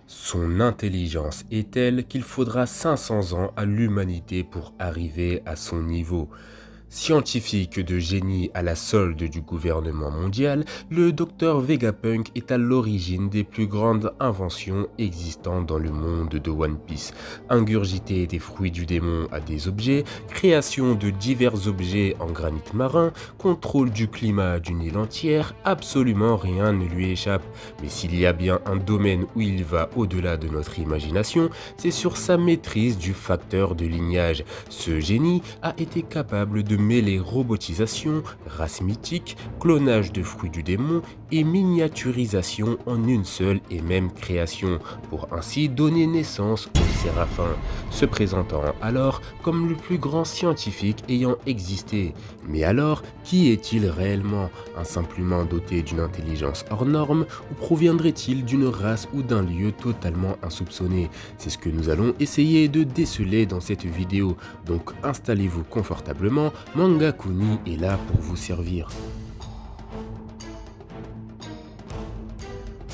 Son intelligence est telle qu'il faudra 500 ans à l'humanité pour arriver à son niveau. Scientifique de génie à la solde du gouvernement mondial, le docteur Vegapunk est à l'origine des plus grandes inventions existant dans le monde de One Piece. Ingurgiter des fruits du démon à des objets, création de divers objets en granit marin, contrôle du climat d'une île entière, absolument rien ne lui échappe. Mais s'il y a bien un domaine où il va au-delà de notre imagination, c'est sur sa maîtrise du facteur de lignage. Ce génie a été capable de mêler robotisation, race mythique, clonage de fruits du démon et miniaturisation en une seule et même création, pour ainsi donner naissance au Séraphin, se présentant alors comme le plus grand scientifique ayant existé. Mais alors, qui est-il réellement? Un simple humain doté d'une intelligence hors norme, ou proviendrait-il d'une race ou d'un lieu totalement insoupçonné? C'est ce que nous allons essayer de déceler dans cette vidéo, donc installez-vous confortablement, Manga Kuni est là pour vous servir.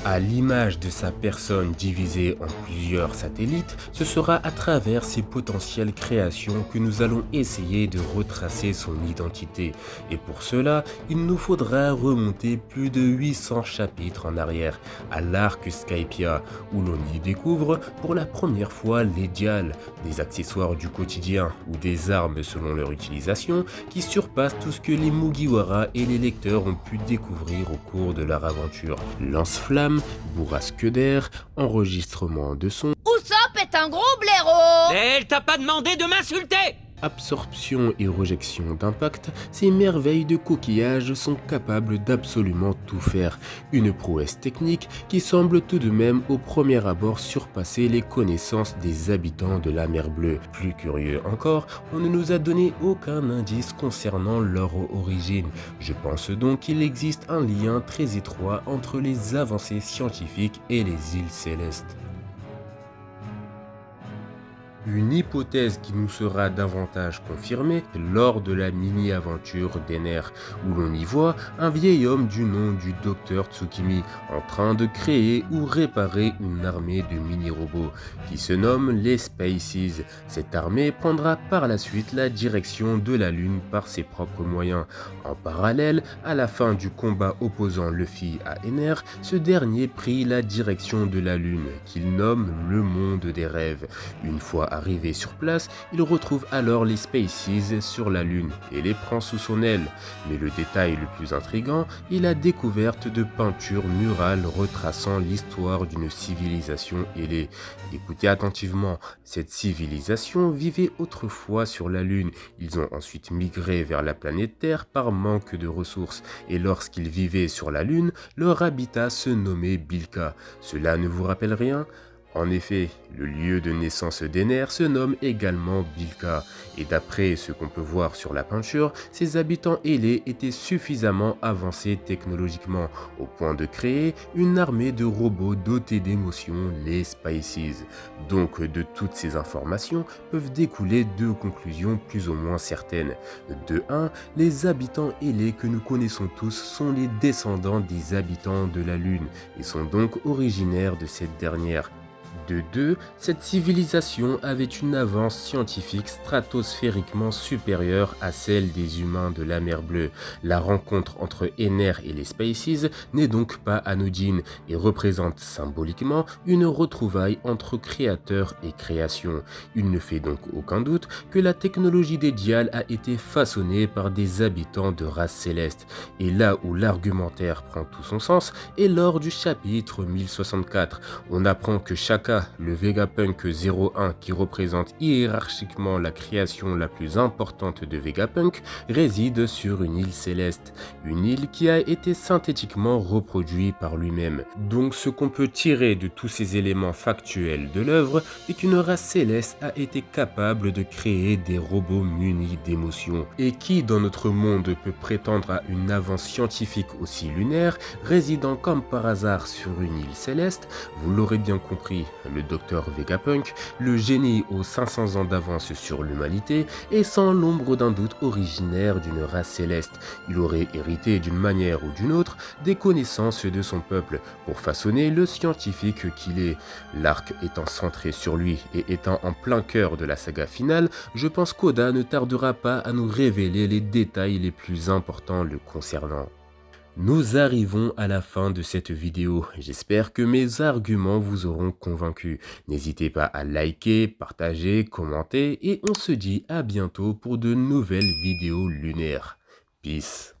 À l'image de sa personne divisée en plusieurs satellites, ce sera à travers ses potentielles créations que nous allons essayer de retracer son identité. Et pour cela, il nous faudra remonter plus de 800 chapitres en arrière, à l'arc Skypiea, où l'on y découvre pour la première fois les dials, des accessoires du quotidien ou des armes selon leur utilisation, qui surpassent tout ce que les Mugiwara et les lecteurs ont pu découvrir au cours de leur aventure. Lance-flamme, bourrasque d'air, enregistrement de son, Usopp est un gros blaireau. Mais elle t'a pas demandé de m'insulter! absorption et rejection d'impact, ces merveilles de coquillage sont capables d'absolument tout faire. Une prouesse technique qui semble tout de même au premier abord surpasser les connaissances des habitants de la mer Bleue. Plus curieux encore, on ne nous a donné aucun indice concernant leur origine. Je pense donc qu'il existe un lien très étroit entre les avancées scientifiques et les îles célestes. Une hypothèse qui nous sera davantage confirmée lors de la mini-aventure d'Ener, où l'on y voit un vieil homme du nom du docteur Tsukimi en train de créer ou réparer une armée de mini-robots qui se nomme les Spaces. Cette armée prendra par la suite la direction de la Lune par ses propres moyens. En parallèle, à la fin du combat opposant Luffy à Ener, ce dernier prit la direction de la Lune, qu'il nomme le monde des rêves. Une fois arrivé sur place, il retrouve alors les Spaces sur la Lune et les prend sous son aile. Mais le détail le plus intrigant est la découverte de peintures murales retraçant l'histoire d'une civilisation ailée. Écoutez attentivement, cette civilisation vivait autrefois sur la Lune. Ils ont ensuite migré vers la planète Terre par manque de ressources. Et lorsqu'ils vivaient sur la Lune, leur habitat se nommait Bilka. Cela ne vous rappelle rien ? En effet, le lieu de naissance d'Ener se nomme également Bilka, et d'après ce qu'on peut voir sur la peinture, ses habitants ailés étaient suffisamment avancés technologiquement, au point de créer une armée de robots dotés d'émotions, les Spaces. Donc de toutes ces informations peuvent découler deux conclusions plus ou moins certaines. De 1, les habitants ailés que nous connaissons tous sont les descendants des habitants de la Lune, et sont donc originaires de cette dernière. De 2, cette civilisation avait une avance scientifique stratosphériquement supérieure à celle des humains de la mer Bleue. La rencontre entre Ener et les Spaces n'est donc pas anodine et représente symboliquement une retrouvaille entre créateur et création. Il ne fait donc aucun doute que la technologie des dials a été façonnée par des habitants de race céleste. Et là où l'argumentaire prend tout son sens est lors du chapitre 1064. On apprend que Shaka, le Vegapunk 01 qui représente hiérarchiquement la création la plus importante de Vegapunk, réside sur une île céleste, une île qui a été synthétiquement reproduite par lui-même. Donc ce qu'on peut tirer de tous ces éléments factuels de l'œuvre est qu'une race céleste a été capable de créer des robots munis d'émotions. Et qui dans notre monde peut prétendre à une avance scientifique aussi lunaire, résidant comme par hasard sur une île céleste? Vous l'aurez bien compris, le docteur Vegapunk, le génie aux 500 ans d'avance sur l'humanité, est sans l'ombre d'un doute originaire d'une race céleste. Il aurait hérité d'une manière ou d'une autre des connaissances de son peuple pour façonner le scientifique qu'il est. L'arc étant centré sur lui et étant en plein cœur de la saga finale, je pense qu'Oda ne tardera pas à nous révéler les détails les plus importants le concernant. Nous arrivons à la fin de cette vidéo, j'espère que mes arguments vous auront convaincu. N'hésitez pas à liker, partager, commenter et on se dit à bientôt pour de nouvelles vidéos lunaires. Peace.